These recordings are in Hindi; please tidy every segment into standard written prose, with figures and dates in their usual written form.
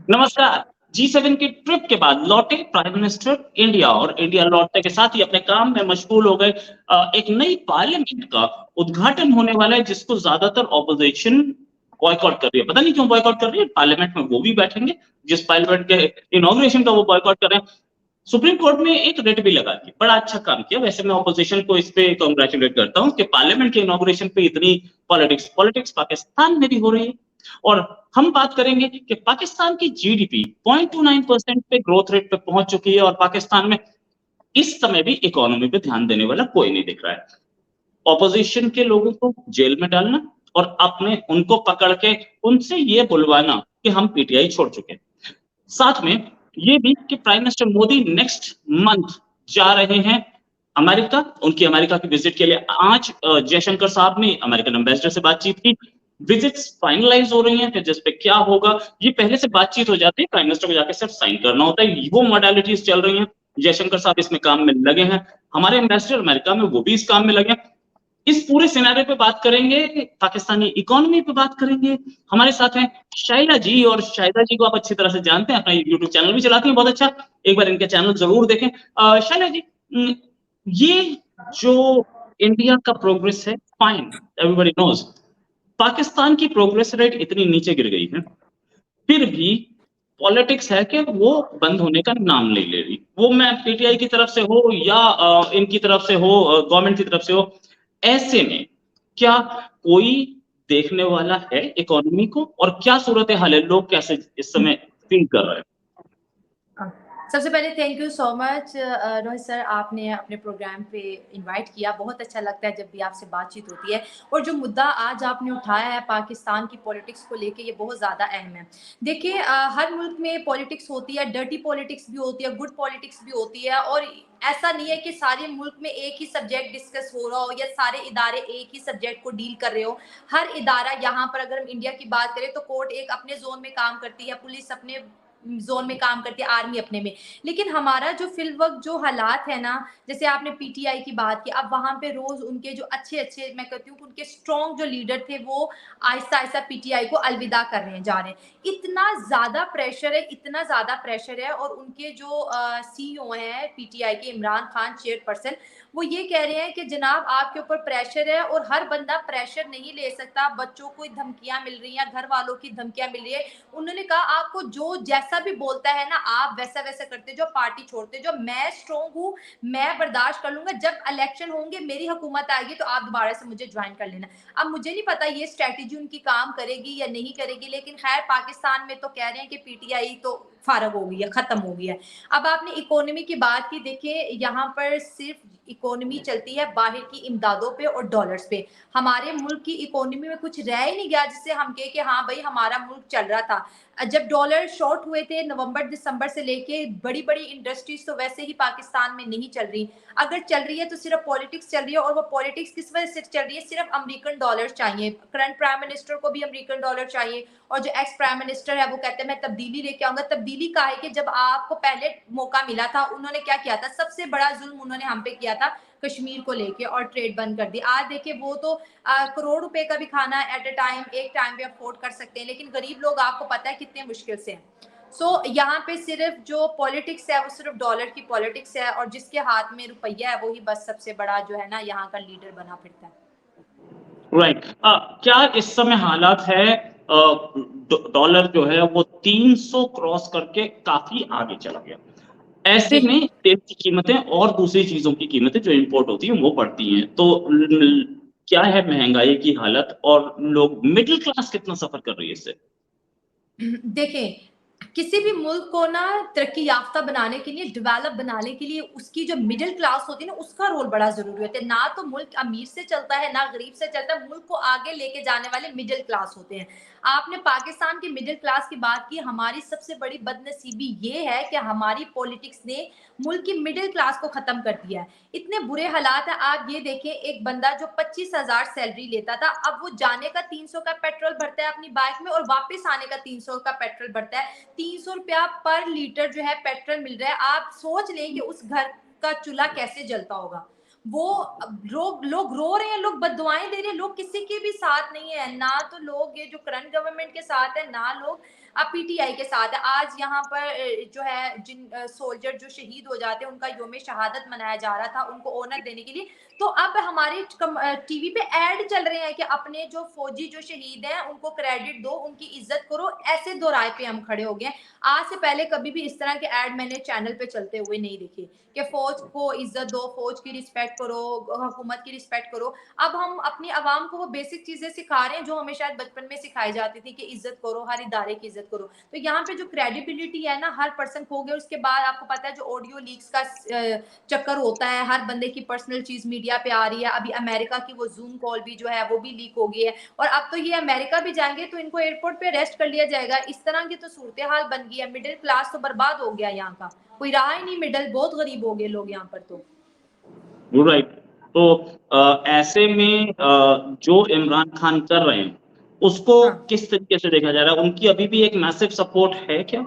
नमस्कार। जी7 की ट्रिप के बाद लौटे प्राइम मिनिस्टर इंडिया और इंडिया लौटने के साथ ही अपने काम में मशगूल हो गए। एक नई पार्लियामेंट का उद्घाटन होने वाला है जिसको ज्यादातर ऑपोजिशन बॉयकॉट कर रही है। पता नहीं क्यों बॉयकॉट कर रही है। पार्लियामेंट में वो भी बैठेंगे जिस पार्लियामेंट के इनॉग्रेशन का वो बॉयकॉट कर रहे हैं। सुप्रीम कोर्ट ने एक रिट भी लगा दी, बड़ा अच्छा काम किया। वैसे मैं ऑपोजिशन को इस पे कांग्रेचुलेट करता हूँ कि पार्लियामेंट के इनॉग्रेशन पे इतनी पॉलिटिक्स पॉलिटिक्स पाकिस्तान में भी हो रही है। और हम बात करेंगे कि पाकिस्तान की जीडीपी 0.29% पे ग्रोथ रेट पे पहुंच चुकी है और पाकिस्तान में इस समय भी इकोनॉमी पे ध्यान देने वाला कोई नहीं दिख रहा है। ऑपोजिशन के लोगों को जेल में डालना और अपने उनको पकड़ के उनसे ये बुलवाना कि हम पीटीआई छोड़ चुके हैं। साथ में ये भी कि prime minister Modi next month जा रहे हैं अमेरिका। उनकी अमेरिका की विजिट के लिए आज जयशंकर साहब ने अमेरिकन एम्बेसडर से बातचीत की। विजिट्स फाइनलाइज हो रही हैं कि जिस पे क्या होगा ये पहले से बातचीत हो जाती है। प्राइम मिनिस्टर को जाके सिर्फ साइन करना होता है। वो मॉडलिटीज चल रही हैं। जयशंकर साहब इसमें काम में लगे हैं। हमारे एम्बेसडर अमेरिका में वो भी इस काम में लगे हैं। इस पूरे सिनेरियो पे बात करेंगे, पाकिस्तानी इकोनॉमी पे बात करेंगे। हमारे साथ हैं शाइला जी, और शाइला जी को आप अच्छी तरह से जानते हैं, अपना यूट्यूब चैनल भी चलाती हैं बहुत अच्छा। एक बार इनके चैनल जरूर देखें। शाइला जी, ये जो इंडिया का प्रोग्रेस है, फाइन, एवरीबॉडी नोज। पाकिस्तान की प्रोग्रेस रेट इतनी नीचे गिर गई है, फिर भी पॉलिटिक्स है कि वो बंद होने का नाम नहीं ले रही। वो मैं पीटीआई की तरफ से हो या इनकी तरफ से हो, गवर्नमेंट की तरफ से हो। ऐसे में क्या कोई देखने वाला है इकोनॉमी को, और क्या सूरत हाल है, लोग कैसे इस समय फील कर रहे हैं? सबसे पहले thank you so much Rohit sir, आपने अपने प्रोग्राम पे इनवाइट किया। बहुत अच्छा लगता है जब भी आपसे बातचीत होती है। और जो मुद्दा आज आपने उठाया है पाकिस्तान की पॉलिटिक्स को लेके, ये बहुत ज़्यादा अहम है। देखिए, हर मुल्क में पॉलिटिक्स होती है, डर्टी पॉलिटिक्स भी होती है, गुड पॉलिटिक्स भी होती है। और ऐसा नहीं है कि सारे मुल्क में एक ही सब्जेक्ट डिस्कस हो रहा हो या सारे इदारे एक ही सब्जेक्ट को डील कर रहे हो। हर इदारा, यहाँ पर अगर हम इंडिया की बात करें तो कोर्ट एक अपने जोन में काम करती है, पुलिस अपने जोन में काम करती है, आर्मी अपने में। लेकिन हमारा जो फील्ड वर्क, जो हालात है ना, जैसे आपने पीटीआई की बात की, अब वहां पे रोज उनके जो अच्छे अच्छे, मैं कहती हूँ उनके स्ट्रॉन्ग जो लीडर थे, वो आहिस्ता आहिस्ता पीटीआई को अलविदा कर रहे हैं, जा रहे हैं। इतना ज्यादा प्रेशर है, इतना ज्यादा प्रेशर है। और उनके जो सीईओ हैं पीटीआई के, इमरान खान चेयरपर्सन, वो ये कह रहे हैं कि जनाब आपके ऊपर प्रेशर है और हर बंदा प्रेशर नहीं ले सकता। बच्चों को धमकियां मिल रही हैं, घर वालों की धमकियां मिल रही है। उन्होंने कहा आपको जो जैसा भी बोलता है ना, आप वैसा वैसा करते जो, पार्टी छोड़ते जो। मैं स्ट्रॉन्ग हूँ, मैं बर्दाश्त कर लूंगा। जब इलेक्शन होंगे, मेरी हुकूमत आएगी, तो आप दोबारा से मुझे ज्वाइन कर लेना। अब मुझे नहीं पता ये स्ट्रेटेजी उनकी काम करेगी या नहीं करेगी, लेकिन खैर पाकिस्तान में तो कह रहे हैं कि पीटीआई तो फारग हो गई है, खत्म हो गया है। अब आपने इकोनॉमी की बात की, देखिए यहाँ पर सिर्फ इकोनॉमी चलती है बाहर की इमदादों पे और डॉलर्स पे। हमारे मुल्क की इकोनॉमी में कुछ रह ही नहीं गया जिससे हम कहे कि हाँ भाई हमारा मुल्क चल रहा था। जब डॉलर शॉर्ट हुए थे नवंबर दिसंबर से लेके, बड़ी बड़ी इंडस्ट्रीज तो वैसे ही पाकिस्तान में नहीं चल रही। अगर चल रही है तो सिर्फ पॉलिटिक्स चल रही है। और वो पॉलिटिक्स किस वजह से चल रही है? सिर्फ अमेरिकन डॉलर चाहिए। करंट प्राइम मिनिस्टर को भी अमेरिकन डॉलर चाहिए, और जो एक्स प्राइम मिनिस्टर है वो कहते हैं मैं तब्दीली लेके आऊंगा। तब्दीली का है कि जब आपको पहले मौका मिला था, उन्होंने क्या किया था? सबसे बड़ा जुल्म उन्होंने हम पे किया था कश्मीर को लेके, और ट्रेड बंद कर दी। आज देखिए वो तो करोड़ रुपए का भी खाना एट ए टाइम, एक टाइम पे अफोर्ड कर सकते हैं, लेकिन गरीब लोग आपको पता है कितने मुश्किल से हैं। यहाँ पे सिर्फ जो पॉलिटिक्स है वो सिर्फ डॉलर की पॉलिटिक्स है, और जिसके हाथ में रुपया है वो ही बस सबसे बड़ा जो है ना यहाँ का लीडर बना फिरता है। राइट। क्या इस समय हालात है, डॉलर जो है वो 300 क्रॉस करके काफी आगे चला गया। ऐसे जी, में तेल की कीमतें और दूसरी चीजों की कीमतें जो इंपोर्ट होती हैं वो बढ़ती हैं। तो क्या है महंगाई की हालत, और लोग मिडिल क्लास कितना सफर कर रही है इससे? देखिए, किसी भी मुल्क को ना तरक्की याफ्ता बनाने के लिए, डेवलप बनाने के लिए, उसकी जो मिडिल क्लास होती है ना, उसका रोल बड़ा ज़रूरी होता है। ना तो मुल्क अमीर से चलता है, ना गरीब से चलता है। मुल्क को आगे लेके जाने वाले मिडिल क्लास होते हैं। आपने पाकिस्तान की मिडिल क्लास की बात की, हमारी सबसे बड़ी बदनसीबी ये है कि हमारी पॉलिटिक्स ने मुल्क की मिडिल क्लास को खत्म कर दिया है। इतने बुरे हालात हैं। आप ये देखें, एक बंदा जो 25,000 सैलरी लेता था, अब वो जाने का 300 का पेट्रोल भरता है अपनी बाइक में, और वापस आने का 300 का पेट्रोल भरता है। 300 रुपया पर लीटर जो है पेट्रोल मिल रहा है। आप सोच लें कि उस घर का चूल्हा कैसे जलता होगा। वो लोग रो रहे हैं, लोग बददुआएं दे रहे हैं, लोग किसी के भी साथ नहीं है। ना तो लोग ये जो करंट गवर्नमेंट के साथ है, ना लोग आप पीटीआई के साथ है। आज यहाँ पर जो है जिन सोल्जर जो शहीद हो जाते हैं उनका योम शहादत मनाया जा रहा था उनको ऑनर देने के लिए, तो अब हमारे टीवी पे ऐड चल रहे हैं कि अपने जो फौजी जो शहीद हैं उनको क्रेडिट दो, उनकी इज्जत करो, ऐसे दो राय पे हम खड़े हो गए। आज से पहले कभी भी इस तरह के ऐड मैंने चैनल पे चलते हुए नहीं देखे कि फौज को इज्जत दो, फौज की रिस्पेक्ट करो, हुकूमत की रिस्पेक्ट करो। अब हम अपनी आवाम को वो बेसिक चीजें सिखा रहे हैं जो हमें शायद बचपन में सिखाई जाती थी कि इज्जत करो, हर इदारे की इज्जत करो। तो यहाँ पे जो क्रेडिबिलिटी है ना हर पर्सन खो गया। उसके बाद आपको पता है जो ऑडियो लीक्स का चक्कर होता है, हर बंदे की पर्सनल चीज मीडिया पे आ रही है। अभी अमेरिका की वो जूम कॉल भी जो है वो भी लीक हो गई है, और अब तो ये अमेरिका भी जाएंगे तो इनको एयरपोर्ट पे अरेस्ट कर लिया जाएगा। इस तरह की तो सूरत हाल बन गई है। मिडिल क्लास तो बर्बाद हो गया, यहाँ का कोई रहा ही नहीं, मिडिल बहुत गरीब हो गए लोग यहाँ पर। तो राइट। तो ऐसे में जो इमरान खान कर रहे हैं उसको हाँ। किस तरीके से देखा जा रहा है? उनकी अभी भी एक मैसिव सपोर्ट है क्या?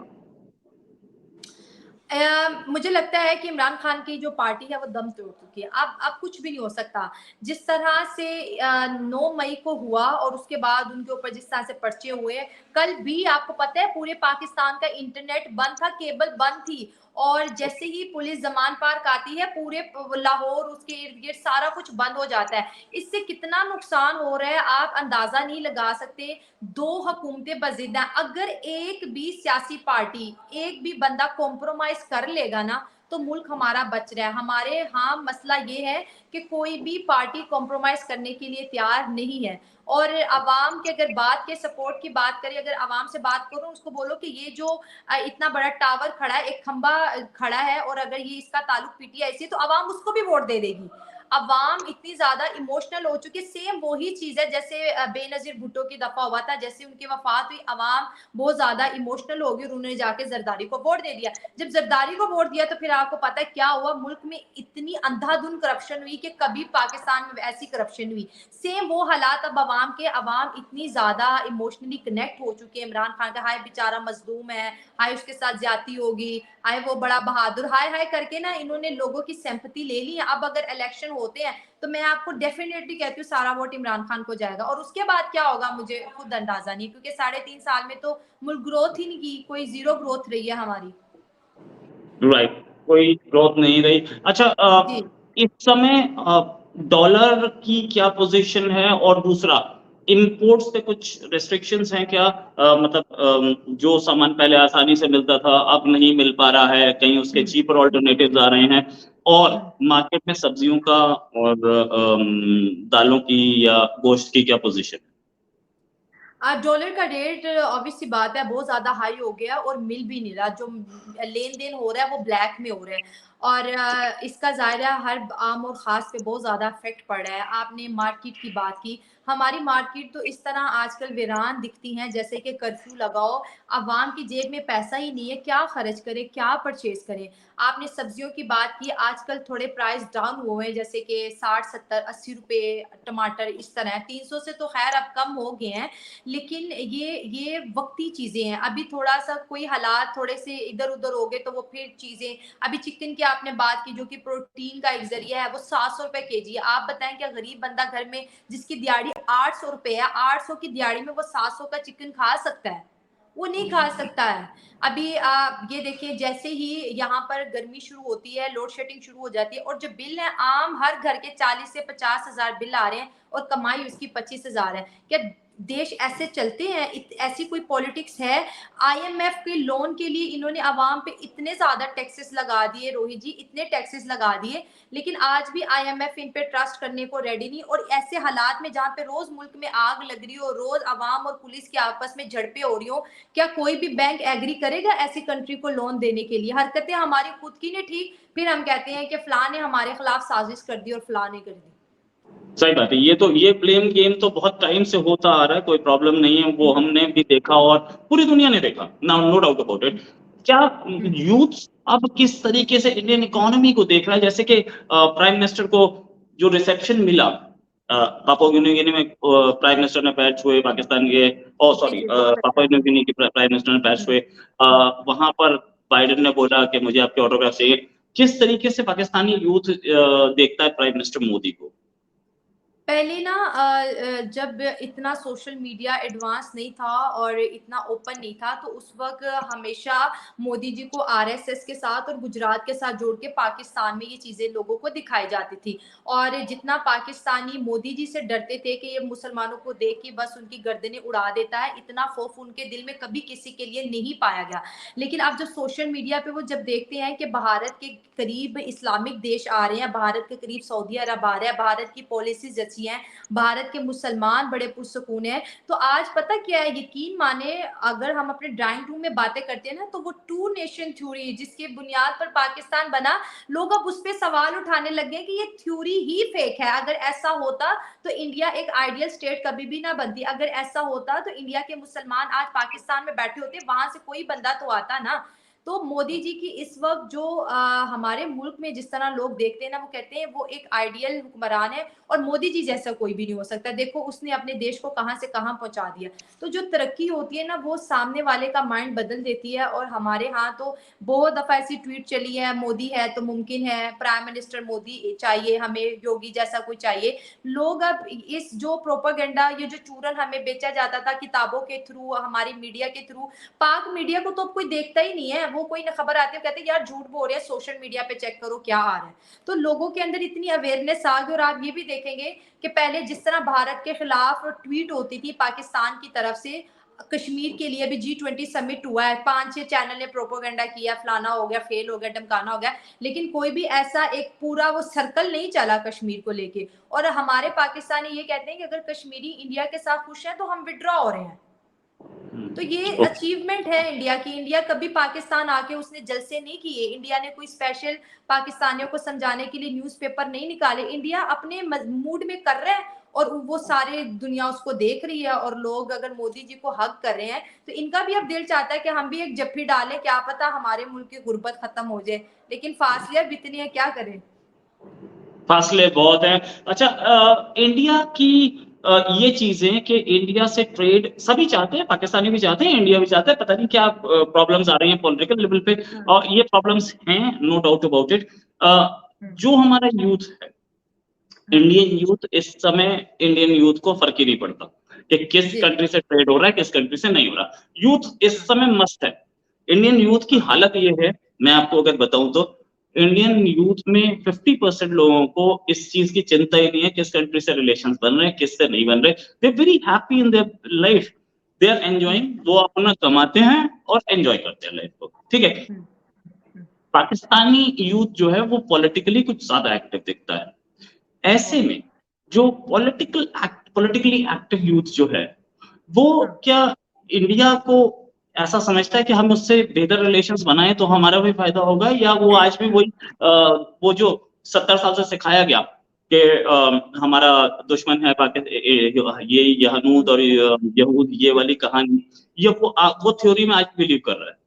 मुझे लगता है कि इमरान खान की जो पार्टी है वो दम तोड़ चुकी है। अब कुछ भी नहीं हो सकता। जिस तरह से 9 मई को हुआ और उसके बाद उनके ऊपर जिस तरह से पर्चे हुए, कल भी आपको पता है पूरे पाकिस्तान का इंटरनेट बंद था, केबल बंद थी, और जैसे ही पुलिस जमान पार्क आती है पूरे लाहौर उसके इर्द गिर्द सारा कुछ बंद हो जाता है। इससे कितना नुकसान हो रहा है आप अंदाजा नहीं लगा सकते। 2 हुकूमतें बजिद हैं। अगर एक भी सियासी पार्टी, एक भी बंदा कॉम्प्रोमाइज कर लेगा ना तो मुल्क हमारा बच रहा है। हमारे यहाँ मसला ये है कि कोई भी पार्टी कॉम्प्रोमाइज करने के लिए तैयार नहीं है। और अवाम की अगर बात के सपोर्ट की बात करें, अगर अवाम से बात करो उसको बोलो कि ये जो इतना बड़ा टावर खड़ा है, एक खंबा खड़ा है, और अगर ये इसका ताल्लुक पीटीआई से, तो अवाम उसको भी वोट दे देगी। अवाम इतनी ज्यादा इमोशनल हो चुकी है। सेम वही चीज है जैसे बेनजीर भुट्टो की दफा हुआ था, जैसे उनकी वफात हुई अवाम बहुत ज्यादा इमोशनल हो गई और उन्होंने जाके जरदारी को वोट दे दिया। जब जरदारी को वोट दिया तो फिर आपको पता है क्या हुआ, मुल्क में इतनी अंधाधुंध करप्शन हुई कि कभी पाकिस्तान में ऐसी करप्शन हुई। सेम वो हालात अब अवाम के, अवाम इतनी ज्यादा इमोशनली कनेक्ट हो चुके हैं इमरान खान का। हाय बेचारा मजलूम है, हाय उसके साथ ज्यादती होगी, हाय वो बड़ा बहादुर, हाय हाय करके ना इन्होंने लोगों की सिंपैथी ले ली है। अब अगर इलेक्शन होते हैं तो मैं आपको डेफिनेटली कहती हूँ सारा वोट इमरान खान को जाएगा। और उसके बाद क्या होगा मुझे खुद अंदाजा नहीं, क्योंकि 3.5 साल में तो मुल्क ग्रोथ ही नहीं की, कोई जीरो ग्रोथ रही है हमारी। राइट, कोई ग्रोथ नहीं रही। अच्छा, जी। इस समय डॉलर की क्या पोजीशन है? और दूसरा, इंपोर्ट्स पे कुछ रेस्ट्रिक्शंस हैं क्या? मतलब जो सामान पहले आसानी से मिलता था अब नहीं मिल पा रहा है, कहीं उसके चीपर ऑल्टरनेटिव्स आ रहे हैं, और मार्केट में सब्जियों का और दालों की या गोश्त की क्या पोजीशन है? डॉलर का रेट ऑब्वियस सी बात है बहुत ज्यादा हाई हो गया और मिल भी नहीं रहा। जो लेन देन हो रहा है वो ब्लैक में हो रहा है, और इसका ज़ाहिर है हर आम और ख़ास पे बहुत ज़्यादा इफेक्ट पड़ रहा है। आपने मार्केट की बात की, हमारी मार्केट तो इस तरह आजकल वीरान दिखती हैं जैसे कि कर्फ्यू लगाओ, अवाम की जेब में पैसा ही नहीं है, क्या खर्च करें, क्या परचेज करें। आपने सब्जियों की बात की, आजकल थोड़े प्राइस डाउन हुए हैं, जैसे कि 60 70 80 रुपए टमाटर इस तरह, 300 से तो खैर अब कम हो गए हैं, लेकिन ये वक्ती चीजें हैं। अभी थोड़ा सा कोई हालात थोड़े से इधर उधर हो गए तो वो फिर चीजें, अभी चिकन की आपने बात की जो कि प्रोटीन का एक जरिया है, वो 700 रुपए केजी है। आप बताएं क्या गरीब बंदा घर में जिसकी दिहाड़ी 800 रुपए है, 800 की दिहाड़ी में वो 700 का चिकन खा सकता है? वो नहीं खा सकता है। अभी आप ये देखिए जैसे ही यहाँ पर गर्मी शुरू होती है, लोड शेडिंग शुरू हो जाती है, और जो बिल है आम हर घर के 40 से 50 हजार बिल आ रहे हैं, और कमाई उसकी 25 हजार है। क्या देश ऐसे चलते हैं? ऐसी कोई पॉलिटिक्स है? आईएमएफ के लोन के लिए इन्होंने अवाम पे इतने ज्यादा टैक्सेस लगा दिए, रोहित जी इतने टैक्सेस लगा दिए, लेकिन आज भी आईएमएफ इन पे ट्रस्ट करने को रेडी नहीं। और ऐसे हालात में जहाँ पे रोज मुल्क में आग लग रही हो, रोज अवाम और पुलिस के आपस में झड़पें हो रही हो, क्या कोई भी बैंक एग्री करेगा ऐसी कंट्री को लोन देने के लिए? हरकतें हमारी खुद की नहीं ठीक, फिर हम कहते हैं कि फलां ने हमारे खिलाफ साजिश कर दी और फलां ने कर दी। सही बात है। ये ब्लेम गेम तो बहुत टाइम से होता आ रहा है, कोई प्रॉब्लम नहीं है, वो हमने भी देखा और पूरी दुनिया ने देखा, नो डाउट अबाउट इट। क्या यूथ अब किस तरीके से इंडियन इकोनॉमी को देख रहा है? जैसे कि प्राइम मिनिस्टर को जो रिसेप्शन मिला, पापुआ न्यू गिनी में प्राइम मिनिस्टर ने पैर छुए, पाकिस्तान के सॉरी पापुआ न्यू गिनी के प्राइम मिनिस्टर ने पैर छुए, वहां पर बाइडेन ने बोला कि मुझे आपके ऑटोग्राफ चाहिए। किस तरीके से पाकिस्तानी यूथ देखता है प्राइम मिनिस्टर मोदी को? पहले ना जब इतना सोशल मीडिया एडवांस नहीं था और इतना ओपन नहीं था, तो उस वक़्त हमेशा मोदी जी को आरएसएस के साथ और गुजरात के साथ जोड़ के पाकिस्तान में ये चीज़ें लोगों को दिखाई जाती थी। और जितना पाकिस्तानी मोदी जी से डरते थे कि ये मुसलमानों को देख के बस उनकी गर्दनें उड़ा देता है, इतना खौफ उनके दिल में कभी किसी के लिए नहीं पाया गया। लेकिन अब जो सोशल मीडिया पे वो जब देखते हैं कि भारत के करीब इस्लामिक देश आ रहे हैं, भारत के करीब सऊदी अरब आ रहा है, भारत की पॉलिसीज़ अच्छी हैं, भारत के मुसलमान बड़े पुरसुकून हैं, तो आज पता क्या है, यकीन माने अगर हम अपने ड्राइंग रूम में बातें करते हैं ना, तो वो टू नेशन थ्योरी जिसके बुनियाद पर पाकिस्तान बना, लोग अब उस पे सवाल उठाने लग गए कि ये थ्योरी ही फेक है। अगर ऐसा होता तो इंडिया एक आइडियल स्टेट कभी भी ना बनती। अगर ऐसा होता तो इंडिया के मुसलमान आज पाकिस्तान में बैठे होते, वहां से कोई बंदा तो आता ना। तो मोदी जी की इस वक्त जो हमारे मुल्क में जिस तरह लोग देखते हैं ना, वो कहते हैं वो एक आइडियल हुक्मरान है और मोदी जी जैसा कोई भी नहीं हो सकता। देखो उसने अपने देश को कहां से कहां पहुंचा दिया। तो जो तरक्की होती है ना, वो सामने वाले का माइंड बदल देती है। और हमारे यहाँ तो बहुत दफा ऐसी ट्वीट चली है, मोदी है तो मुमकिन है, प्राइम मिनिस्टर मोदी चाहिए हमें, योगी जैसा कोई चाहिए। लोग अब इस जो प्रोपागेंडा, ये जो चूरन हमें बेचा जाता था किताबों के थ्रू, हमारी मीडिया के थ्रू, पाक मीडिया को तो अब कोई देखता ही नहीं है। वो कोई ना खबर आती है, कहते हैं यार झूठ बोल रहे हैं, सोशल मीडिया पे चेक करो क्या आ रहा है। तो लोगों के अंदर इतनी अवेयरनेस आ गई। और आप ये भी देखेंगे कि पहले जिस तरह भारत के खिलाफ ट्वीट होती थी पाकिस्तान की तरफ से, कश्मीर के लिए भी G20 समिट हुआ है, 5-6 चैनल ने प्रोपोगंडा किया, फलाना हो गया, फेल हो गया, ढमकाना हो गया, लेकिन कोई भी ऐसा एक पूरा वो सर्कल नहीं चला कश्मीर को लेके। और हमारे पाकिस्तानी ये कहते हैं कि अगर कश्मीरी इंडिया के साथ खुश है तो हम विड्रॉ हो रहे हैं। तो ये ओके। अचीवमेंट है इंडिया की। इंडिया कभी पाकिस्तान आके उसने जलसे नहीं किए। इंडिया ने कोई स्पेशल पाकिस्तानियों को समझाने के लिए न्यूज़पेपर नहीं निकाले। इंडिया अपने मूड में कर रहा है और वो सारे दुनिया उसको देख रही है। और लोग अगर मोदी जी को हक कर रहे हैं तो इनका भी अब दिल चाहता है कि हम भी एक जफ्फी डालें, क्या पता हमारे मुल्क की गुर्बत खत्म हो जाए। लेकिन फासले अब इतनी है, क्या करें। फासले बहुत हैं। अच्छा, इंडिया की ये चीजें कि इंडिया से ट्रेड सभी चाहते हैं, पाकिस्तानी भी चाहते हैं, इंडिया भी चाहता है, पता नहीं क्या प्रॉब्लम्स आ रही हैं पॉलिटिकल लेवल पे, और ये प्रॉब्लम्स हैं, नो डाउट अबाउट इट। जो हमारा यूथ है, इंडियन यूथ, इस समय इंडियन यूथ को फर्क ही नहीं पड़ता कि किस जी। कंट्री से ट्रेड हो रहा है, किस कंट्री से नहीं हो रहा। यूथ इस समय मस्त है। इंडियन यूथ की हालत ये है, मैं आपको अगर बताऊं तो इंडियन यूथ में 50% लोगों को इस चीज की चिंता ही नहीं है किस कंट्री से रिलेशंस बन रहे हैं, किससे नहीं बन रहे। They very happy in their life, they are enjoying, वो अपना कमाते हैं और एंजॉय करते हैं लाइफ को, ठीक है। पाकिस्तानी यूथ जो है वो पॉलिटिकली कुछ ज्यादा एक्टिव दिखता है। ऐसे में जो पॉलिटिकली एक्टिव यूथ जो है, वो क्या इंडिया को ऐसा समझता है कि हम उससे बेहतर रिलेशंस बनाएं तो हमारा भी फायदा होगा, या वो आज भी वही वो जो 70 साल से सिखाया गया कि हमारा दुश्मन है ये यहूद और यहूद, ये वाली कहानी, ये वो थ्योरी में आज बिलीव कर रहा है।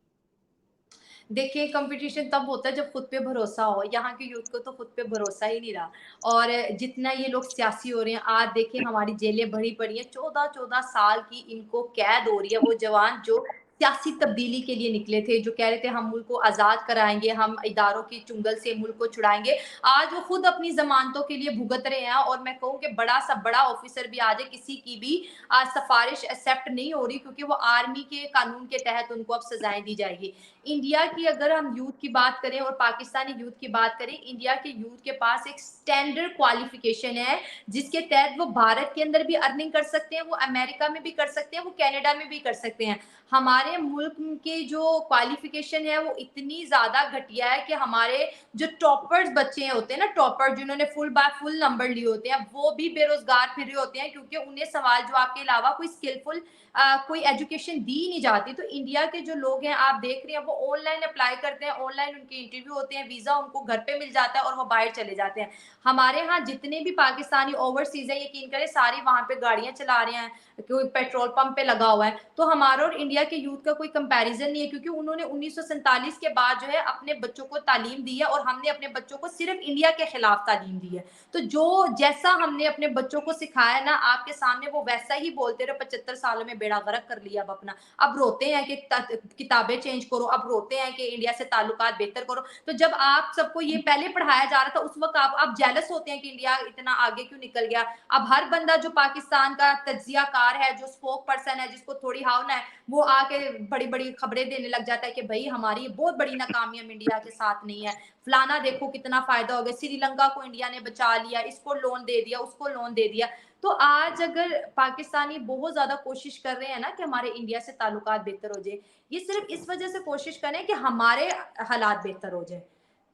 देखिए कंपटीशन तब होता है जब खुद पे भरोसा हो। यहाँ के यूथ को तो खुद पे भरोसा ही नहीं रहा। और जितना ये लोग सियासी हो रहे हैं, आज देखिए हमारी जेलें भरी पड़ी हैं, 14-14 साल की इनको कैद हो रही है। वो जवान जो सियासी तब्दीली के लिए निकले थे, जो कह रहे थे हम मुल्क को आज़ाद कराएंगे, हम इदारों की चुंगल से मुल्क को छुड़ाएंगे, आज वो खुद अपनी जमानतों के लिए भुगत रहे हैं। और मैं कहूँ कि बड़ा सा बड़ा ऑफिसर भी आ जाए, किसी की भी आज सिफारिश एक्सेप्ट नहीं हो रही, क्योंकि वो आर्मी के कानून के तहत उनको अब सजाएं दी जाएगी। इंडिया की अगर हम यूथ की बात करें और पाकिस्तानी यूथ की बात करें, इंडिया के यूथ के पास एक स्टैंडर्ड क्वालिफिकेशन है जिसके तहत वो भारत के अंदर भी अर्निंग कर सकते हैं, वो अमेरिका में भी कर सकते हैं, वो कनाडा में भी कर सकते हैं। हमारे मुल्क के जो क्वालिफिकेशन है वो इतनी ज्यादा घटिया है कि हमारे जो टॉपर्स बच्चे होते हैं ना, टॉपर जिन्होंने फुल बाय फुल नंबर लिए होते हैं, वो भी बेरोजगार फिर रहे होते हैं, क्योंकि उन्हें सवाल जवाब के अलावा कोई स्किलफुल कोई एजुकेशन दी नहीं जाती। तो इंडिया के जो लोग हैं, आप देख रहे हैं, वो ऑनलाइन अप्लाई करते हैं, ऑनलाइन उनके इंटरव्यू होते हैं, वीजा उनको घर पे मिल जाता है और वो बाहर चले जाते हैं। हमारे यहाँ जितने भी पाकिस्तानी ओवरसीज है, यकीन करें सारे वहां पे गाड़ियां चला रहे हैं, कोई पेट्रोल पंप पे लगा हुआ है। तो हमारा और इंडिया के यूथ का कोई कंपैरिजन नहीं है, क्योंकि उन्होंने 1947 के बाद जो है अपने बच्चों को तालीम दी है, और हमने अपने बच्चों को सिर्फ इंडिया के खिलाफ तालीम दी है। तो जो जैसा हमने अपने बच्चों को सिखाया ना, आपके सामने वो वैसा ही बोलते रहे 75 सालों में बेड़ा गर्क कर लिया अब अपना, अब रोते हैं कि किताबें चेंज करो, अब रोते हैं कि इंडिया से ताल्लुकात बेहतर करो। तो जब आप सबको ये पहले पढ़ाया जा रहा था उस वक्त आप जेलस होते हैं कि इंडिया इतना आगे क्यों निकल गया। अब हर बंदा जो पाकिस्तान का तज्जियाकार है, जो स्पोक पर्सन है, जिसको थोड़ी हावना है, वो आके बड़ी बड़ी खबरें देने लग जाता है कि भाई हमारी बहुत बड़ी नाकामी हम इंडिया के साथ नहीं है, फलाना देखो कितना फायदा हो गया, श्रीलंका को इंडिया ने बचा लिया, इसको लोन दे दिया, उसको लोन दे दिया। तो आज अगर पाकिस्तानी बहुत ज्यादा कोशिश कर रहे हैं ना कि हमारे इंडिया से ताल्लुकात बेहतर हो जाए, ये सिर्फ इस वजह से कोशिश करें कि हमारे हालात बेहतर हो जाए।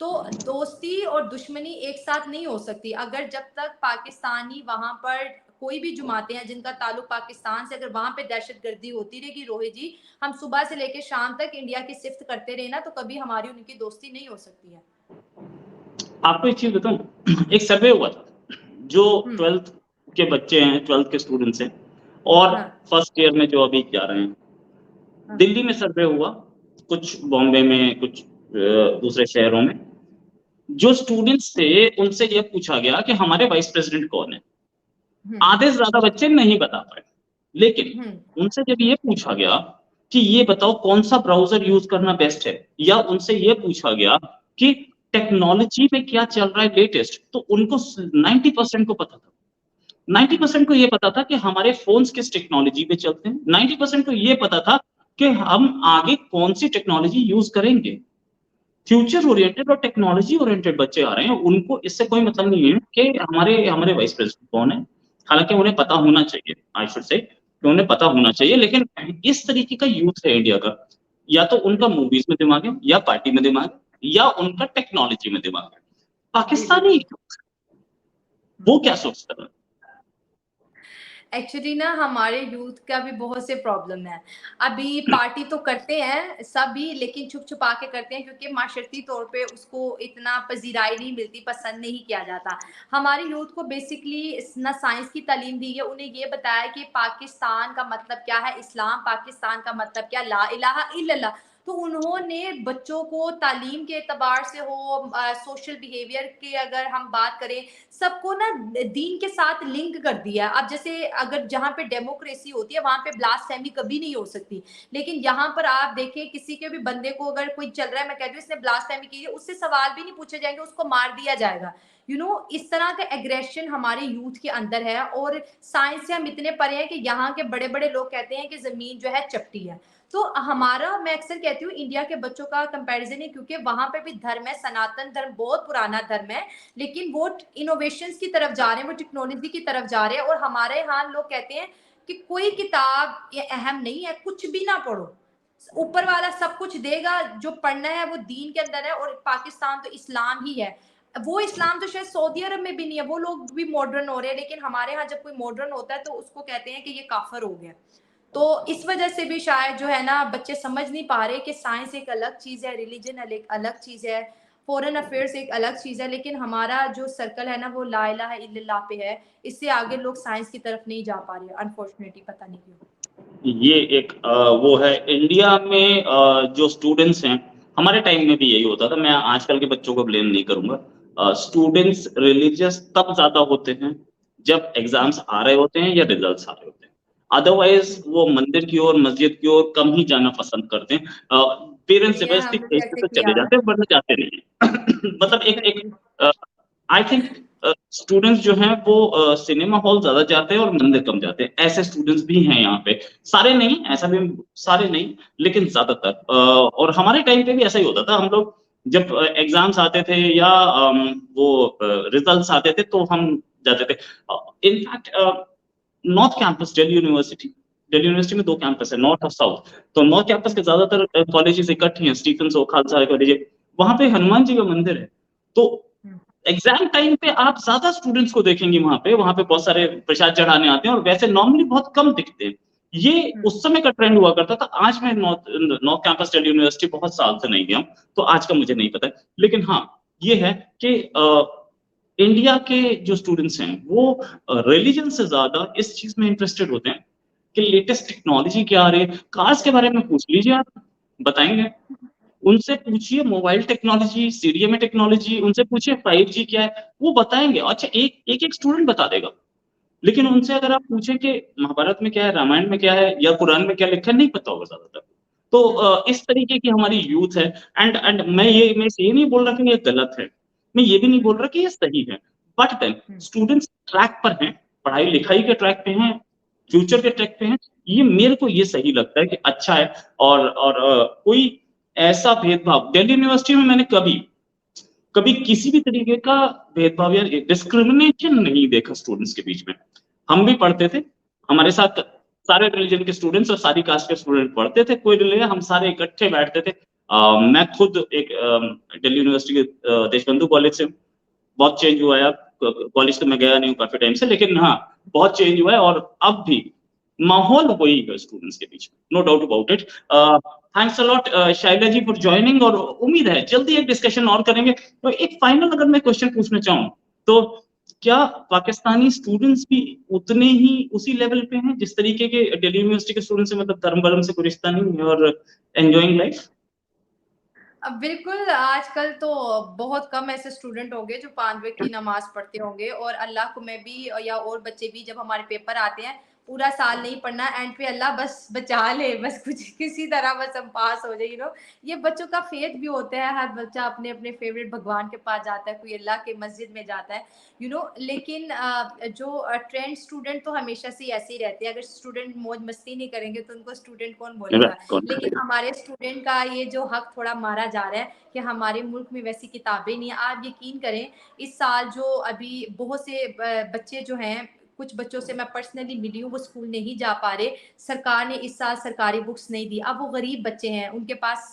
तो दोस्ती और दुश्मनी एक साथ नहीं हो सकती। अगर जब तक पाकिस्तानी वहां पर कोई भी जमातें हैं जिनका ताल्लुक पाकिस्तान से, अगर वहां पे दहशतगर्दी होती रहेगी रोहित जी, हम सुबह से लेकर शाम तक इंडिया की सिफ्त करते रहे ना, तो कभी हमारी उनकी दोस्ती नहीं हो सकती है। आपको एक चीज बताऊं, एक सर्वे हुआ था, जो 12th के बच्चे हैं, 12th के स्टूडेंट्स हैं और फर्स्ट ईयर में जो अभी जा रहे हैं, दिल्ली में सर्वे हुआ, कुछ बॉम्बे में, कुछ दूसरे शहरों में। जो स्टूडेंट्स थे उनसे ये पूछा गया कि हमारे वाइस प्रेसिडेंट कौन है। आधे से ज्यादा बच्चे नहीं बता पाए, लेकिन उनसे जब ये पूछा गया कि ये बताओ कौन सा ब्राउजर यूज करना बेस्ट है, या उनसे ये पूछा गया कि टेक्नोलॉजी में क्या चल रहा है लेटेस्ट, तो उनको 90% को पता था। 90% को ये पता था कि हमारे फोन्स किस टेक्नोलॉजी पे चलते हैं, 90% को ये पता था कि हम आगे कौन सी टेक्नोलॉजी यूज करेंगे। फ्यूचर ओरिएंटेड और टेक्नोलॉजी ओरिएंटेड बच्चे आ रहे हैं, उनको इससे कोई मतलब नहीं है कि हमारे हमारे वाइस प्रेसिडेंट कौन है। हालांकि उन्हें पता होना चाहिए, आई शुड से कि उन्हें पता होना चाहिए, लेकिन इस तरीके का यूथ है इंडिया का, या तो उनका मूवीज में दिमाग है, या पार्टी में दिमाग है, या उनका टेक्नोलॉजी में दिमाग है। पाकिस्तानी वो क्या सोचता है? एक्चुअली ना हमारे यूथ का भी बहुत से प्रॉब्लम है। अभी पार्टी तो करते हैं सभी, लेकिन छुप छुपा के करते हैं क्योंकि माशरती तौर पे उसको इतना पजीराई नहीं मिलती, पसंद नहीं किया जाता। हमारे यूथ को बेसिकली ना साइंस की तालीम दी है, उन्हें ये बताया कि पाकिस्तान का मतलब क्या है, इस्लाम, पाकिस्तान का मतलब क्या, ला इलाहा इल्लल्लाह। तो उन्होंने बच्चों को तालीम के एतबार से हो, सोशल बिहेवियर की अगर हम बात करें, सबको ना दीन के साथ लिंक कर दिया। अब जैसे अगर जहाँ पे डेमोक्रेसी होती है वहां पे ब्लास्फेमी कभी नहीं हो सकती, लेकिन यहाँ पर आप देखें किसी के भी बंदे को अगर कोई चल रहा है, मैं कहती हूँ इसने ब्लास्फेमी की है, उससे सवाल भी नहीं पूछे जाएंगे, उसको मार दिया जाएगा। इस तरह का एग्रेशन हमारे यूथ के अंदर है। और साइंस से हम इतने परे हैं कि यहाँ के बड़े बड़े लोग कहते हैं कि जमीन जो है चपटी है। तो हमारा, मैं अक्सर कहती हूँ इंडिया के बच्चों का कंपैरिजन है, क्योंकि वहां पे भी धर्म है, सनातन धर्म बहुत पुराना धर्म है, लेकिन वो इनोवेशंस की तरफ जा रहे हैं, वो टेक्नोलॉजी की तरफ जा रहे हैं। और हमारे यहाँ लोग कहते हैं कि कोई किताब ये अहम नहीं है, कुछ भी ना पढ़ो, ऊपर वाला सब कुछ देगा, जो पढ़ना है वो दीन के अंदर है। और पाकिस्तान तो इस्लाम ही है, वो इस्लाम तो शायद सऊदी अरब में भी नहीं है, वो लोग भी मॉडर्न हो रहे हैं, लेकिन हमारे यहाँ जब कोई मॉडर्न होता है तो उसको कहते हैं कि ये काफर हो गया। तो इस वजह से भी शायद जो है ना बच्चे समझ नहीं पा रहे कि साइंस एक अलग चीज है, रिलीजन एक अलग चीज है, फॉरेन अफेयर्स एक अलग चीज है, लेकिन हमारा जो सर्कल है ना वो ला इलाहा इल्लल्लाह पे है। इससे आगे लोग साइंस की तरफ नहीं जा पा रहे, अनफॉर्चुनेटली, पता नहीं क्यों। ये एक वो है इंडिया में, जो स्टूडेंट्स हैं, हमारे टाइम में भी यही होता था। मैं आजकल के बच्चों को ब्लेम नहीं करूंगा। स्टूडेंट्स रिलीजियस तब ज्यादा होते हैं जब एग्जाम्स आ रहे होते हैं या रिजल्ट्स आ रहे होते हैं, अदरवाइज वो मंदिर की ओर, मस्जिद की ओर कम ही जाना पसंद करते हैं। पेरेंट्स जबरदस्ती भेजते तो चले जाते हैं, वरना जाते नहीं है। मतलब एक एक आई थिंक स्टूडेंट्स जो हैं वो सिनेमा हॉल ज्यादा जाते हैं और मंदिर कम जाते हैं, ऐसे स्टूडेंट्स भी हैं यहाँ पे। सारे नहीं, ऐसा भी सारे नहीं, लेकिन ज्यादातर। और हमारे टाइम पे भी ऐसा ही होता था। हम लोग जब एग्जाम्स आते थे या वो रिजल्ट्स आते थे तो हम जाते थे। In fact north campus Delhi university में 2 कैंपस है, नॉर्थ और साउथ। तो नॉर्थ कैंपस के ज्यादातर कॉलेजेस इकट्ठे हैं, स्टीफेंस हो, खालसा कॉलेज, वहां पे हनुमान जी का मंदिर है। तो एग्जाम टाइम पे आप ज्यादा स्टूडेंट्स को देखेंगे, वहां पे बहुत सारे प्रसाद चढ़ाने आते हैं, और वैसे नॉर्मली बहुत कम दिखते हैं। ये उस समय का ट्रेंड हुआ करता था। आज मैं नॉर्थ कैंपस दिल्ली यूनिवर्सिटी बहुत साल से नहीं गया, तो आज का मुझे नहीं पता है। लेकिन हाँ, ये है कि इंडिया के जो स्टूडेंट्स हैं वो रिलीजन से ज्यादा इस चीज में इंटरेस्टेड होते हैं कि लेटेस्ट टेक्नोलॉजी क्या आ रही है। कार्स के बारे में पूछ लीजिए, आप बताएंगे। उनसे पूछिए मोबाइल टेक्नोलॉजी, सीडीएमए टेक्नोलॉजी, उनसे पूछिए 5G क्या है, वो बताएंगे। अच्छा, एक एक स्टूडेंट बता देगा। लेकिन उनसे अगर आप पूछें कि महाभारत में क्या है, रामायण में क्या है या कुरान में क्या लिखा है, नहीं पता होगा ज़्यादातर। तो इस तरीके की हमारी यूथ है एंड मैं ये नहीं बोल रहा कि ये गलत है। मैं ये भी नहीं बोल रहा कि ये सही है। बट देन स्टूडेंट्स ट्रैक पर हैं, पढ़ाई-लिखाई के ट्रैक पे हैं, फ्यूचर के ट्रैक पे हैं। ये मेरे को ये सही लगता है कि अच्छा है और कोई ऐसा भेदभाव दिल्ली यूनिवर्सिटी में मैंने कभी किसी भी तरीके का भेदभाव या डिस्क्रिमिनेशन नहीं देखा स्टूडेंट्स के बीच में। हम भी पढ़ते थे, हमारे साथ सारे रिलीजन के स्टूडेंट्स और सारी कास्ट के स्टूडेंट पढ़ते थे, कोई रिलीजन हम सारे इकट्ठे बैठते थे। मैं खुद एक दिल्ली यूनिवर्सिटी के देशबंधु कॉलेज से बहुत चेंज हुआ है अब, कॉलेज तो मैं गया नहीं हूँ काफ़ी टाइम से, लेकिन हाँ, बहुत चेंज हुआ है और अब भी माहौल वही है स्टूडेंट्स के बीच में, no doubt about it. Thanks a lot Shaila ji for joining और उम्मीद है जल्दी एक डिस्कशन और करेंगे। तो एक फाइनल अगर मैं क्वेश्चन पूछना चाहूँ, तो क्या पाकिस्तानी स्टूडेंट्स भी उतने ही उसी लेवल पे हैं जिस तरीके के दिल्ली यूनिवर्सिटी के स्टूडेंट्स हैं, मतलब धर्म-वर्म से कोई रिश्ता नहीं है और एन्जॉयिंग लाइफ? बिल्कुल, आजकल तो बहुत कम ऐसे स्टूडेंट होंगे जो 5 वक़्त की नमाज़ पढ़ते होंगे और अल्लाह को मैं भी या और बच्चे भी जब हमारे पेपर आते हैं, पूरा साल नहीं पढ़ना, एंड पे अल्लाह बस बचा ले, बस कुछ किसी तरह बस हम पास हो जाए, ये बच्चों का फ़ेथ भी होता है, हर बच्चा अपने-अपने फ़ेवरेट भगवान के पास जाता है, कोई अल्लाह के मस्जिद में जाता है, लेकिन जो ट्रेंड स्टूडेंट तो हमेशा से ही ऐसे ही रहते हैं, अगर स्टूडेंट मौज-मस्ती नहीं करेंगे तो उनको स्टूडेंट कौन बोलेगा? लेकिन हमारे स्टूडेंट का ये जो हक थोड़ा मारा जा रहा है कि हमारे मुल्क में वैसी किताबें नहीं है। आप यकीन करें, इस साल जो अभी बहुत से बच्चे जो हैं, कुछ बच्चों से मैं पर्सनली मिली हूँ, वो स्कूल नहीं जा पा रहे। सरकार ने इस साल सरकारी बुक्स नहीं दी। अब वो गरीब बच्चे हैं, उनके पास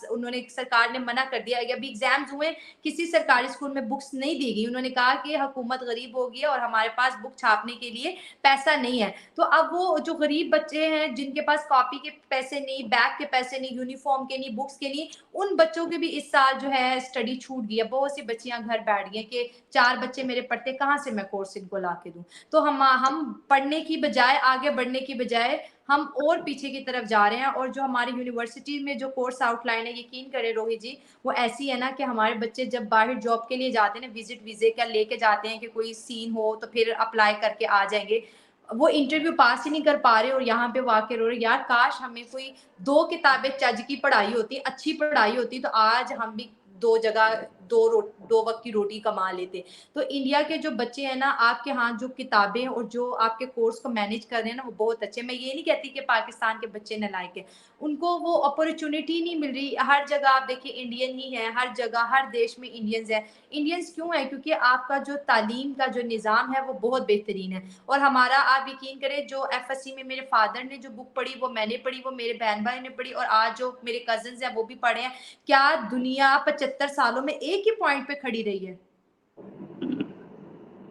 सरकार ने मना कर दिया। अभी एग्ज़ाम्स हुए, किसी सरकारी स्कूल में बुक्स नहीं दी गई। उन्होंने कहा कि हुकूमत गरीब हो गई है और हमारे पास बुक छापने के लिए पैसा नहीं है। तो अब वो जो गरीब बच्चे हैं, जिनके पास कॉपी के पैसे नहीं, बैग के पैसे नहीं, यूनिफ़ॉर्म के नहीं, बुक्स के नहीं, उन बच्चों की भी इस साल जो है स्टडी छूट गई है। बहुत सी बच्चियाँ घर बैठ गई हैं कि 4 बच्चे मेरे पढ़ते, कहाँ से मैं कोर्स इनको ला के दूँ? तो हम पढ़ने की बजाय, आगे बढ़ने की बजाय हम और पीछे की तरफ जा रहे हैं, और जो हमारी यूनिवर्सिटी में जो कोर्स आउटलाइन है, यकीन करें रोहित जी, वो ऐसी है ना कि हमारे बच्चे जब बाहर जॉब के लिए जाते हैं ना, विज़िट वीज़े का लेके जाते हैं कि कोई सीन हो तो फिर अप्लाई करके आ जाएँगे। वो इंटरव्यू पास ही नहीं कर पा रहे और यहाँ पे वो आके रो रहे, यार काश हमें कोई 2 किताबें चज की पढ़ाई होती, अच्छी पढ़ाई होती, तो आज हम भी 2 जगह 2 वक़्त की रोटी कमा लेते। तो इंडिया के जो बच्चे हैं ना, आपके यहाँ जो किताबें और जो आपके कोर्स को मैनेज कर रहे हैं ना, वो बहुत अच्छे हैं। मैं ये नहीं कहती कि पाकिस्तान के बच्चे नालायक हैं, उनको वो अपॉर्च्युनिटी नहीं मिल रही। हर जगह आप देखिए इंडियन ही है, हर जगह, हर देश में इंडियंस हैं। इंडियंस क्यों हैं? क्योंकि आपका जो तालीम का जो निज़ाम है, वो बहुत बेहतरीन है। और हमारा, आप यकीन करें, जो एफएससी में मेरे फादर ने जो बुक पढ़ी, वो मैंने पढ़ी, वो मेरे बहन भाई ने पढ़ी, और आज जो मेरे कज़िन्स हैं वो भी पढ़े हैं। क्या दुनिया 75 सालों में एक ही पॉइंट पे खड़ी रही है?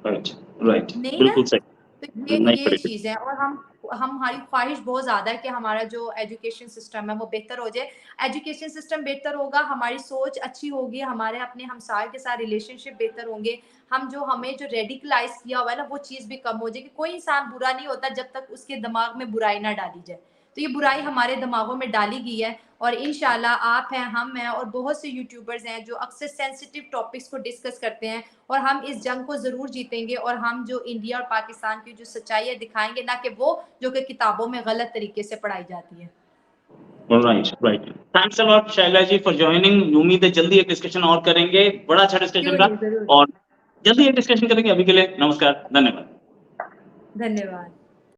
राइट, राइट, नहीं ना? बिल्कुल सही। तो नहीं ये पढ़ी। चीज़ है, और हमारी ख्वाहिश बहुत ज़्यादा है कि हमारा जो एजुकेशन सिस्टम है वो बेहतर हो जाए। एजुकेशन सिस्टम बेहतर होगा, हमारी सोच अच्छी होगी, हमारे अपने हमसाये के साथ रिलेशनशिप बेहतर होंगे। हमें जो रेडिकलाइज़ किया हुआ है ना, वो चीज़ भी कम हो जाएगी। कोई इंसान बुरा नहीं होता जब तक उसके दिमाग में बुराई ना डाली जाए। तो ये बुराई हमारे दिमागों में डाली गई है, और इंशाल्लाह आप हैं, हम हैं, और बहुत से यूट्यूबर्स हैं जो अक्सर सेंसिटिव टॉपिक्स को डिस्कस करते हैं, और हम इस जंग को ज़रूर जीतेंगे, और हम जो इंडिया और पाकिस्तान की जो सच्चाई है दिखाएँगे, ना कि वो जो कि किताबों में गलत तरीके से पढ़ाई जाती है। Right, right. Thanks a lot Shaila ji for joining. उम्मीद है जल्दी एक डिस्कशन और करेंगे। बड़ा अच्छा डिस्कशन क्यों था नहीं, ज़रूर। और जल्दी एक डिस्कशन करेंगे। अभी के लिए नमस्कार, धन्यवाद। धन्यवाद।